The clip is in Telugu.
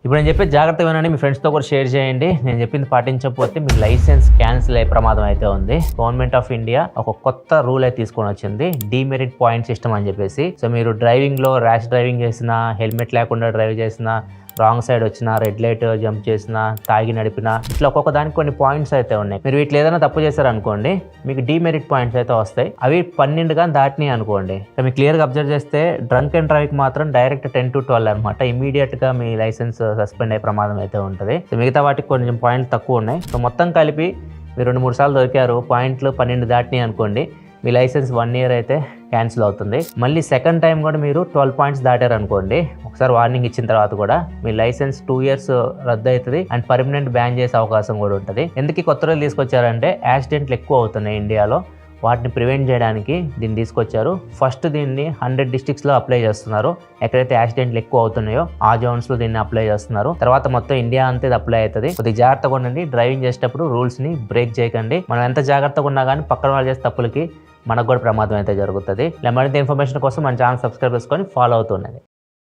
ఇప్పుడు నేను చెప్పే జాగ్రత్త వినండి, మీ ఫ్రెండ్స్తో కూడా షేర్ చేయండి. నేను చెప్పింది పాటించకపోతే మీ లైసెన్స్ క్యాన్సిల్ అయ్యే ప్రమాదం అయితే ఉంది. గవర్నమెంట్ ఆఫ్ ఇండియా ఒక కొత్త రూల్ అయితే తీసుకొని వచ్చింది, డీమెరిట్ పాయింట్ సిస్టమ్ అని చెప్పేసి. సో మీరు డ్రైవింగ్లో ర్యాష్ డ్రైవింగ్ చేసినా, హెల్మెట్ లేకుండా డ్రైవ్ చేసినా, రాంగ్ సైడ్ వచ్చినా, రెడ్ లైట్ జంప్ చేసినా, తాగి నడిపినా, ఇట్లా ఒక్కొక్క దానికి కొన్ని పాయింట్స్ అయితే ఉన్నాయి. మీరు వీటిలో ఏదైనా తప్పు చేశారనుకోండి, మీకు డీమెరిట్ పాయింట్స్ అయితే వస్తాయి. అవి 12 దాటినాయి అనుకోండి, మీకు క్లియర్గా అబ్జర్వ్ చేస్తే డ్రంక్ అండ్ డ్రైవ్ మాత్రం డైరెక్ట్ 10 to 12 అనమాట. ఇమీడియట్ గా మీ లైసెన్స్ సస్పెండ్ అయ్యే ప్రమాదం అయితే ఉంటుంది. సో మిగతా వాటికి కొంచెం పాయింట్లు తక్కువ ఉన్నాయి. సో మొత్తం కలిపి మీరు 2-3 సార్లు దొరికారు, పాయింట్లు 12 దాటినాయి అనుకోండి, మీ లైసెన్స్ 1 year అయితే క్యాన్సిల్ అవుతుంది. మళ్ళీ సెకండ్ టైం కూడా మీరు 12 points దాటారు అనుకోండి, ఒకసారి వార్నింగ్ ఇచ్చిన తర్వాత కూడా మీ లైసెన్స్ 2 years రద్దు అవుతుంది అండ్ పర్మనెంట్ బ్యాన్ చేసే అవకాశం కూడా ఉంటుంది. ఎందుకు కొత్త రూల్ తీసుకొచ్చారంటే యాక్సిడెంట్లు ఎక్కువ అవుతున్నాయి ఇండియాలో, వాటిని ప్రివెంట్ చేయడానికి దీన్ని తీసుకొచ్చారు. ఫస్ట్ దీన్ని 100 districtsలో అప్లై చేస్తున్నారు. ఎక్కడైతే యాక్సిడెంట్లు ఎక్కువ అవుతున్నాయో ఆ జోన్స్లో దీన్ని అప్లై చేస్తున్నారు. తర్వాత మొత్తం ఇండియా అంతే అప్లై అవుతుంది. కొద్దిగా జాగ్రత్తగా ఉండండి, డ్రైవింగ్ చేసేటప్పుడు రూల్స్ని బ్రేక్ చేయకండి. మనం ఎంత జాగ్రత్తగా ఉన్నా కానీ పక్కన వాళ్ళు చేసే తప్పులకి మనకు కూడా ప్రమాదం అయితే జరుగుతుంది. ఇలా మరింత ఇన్ఫర్మేషన్ కోసం మన ఛానల్ సబ్స్క్రైబ్ చేసుకొని ఫాలో అవుతుండండి.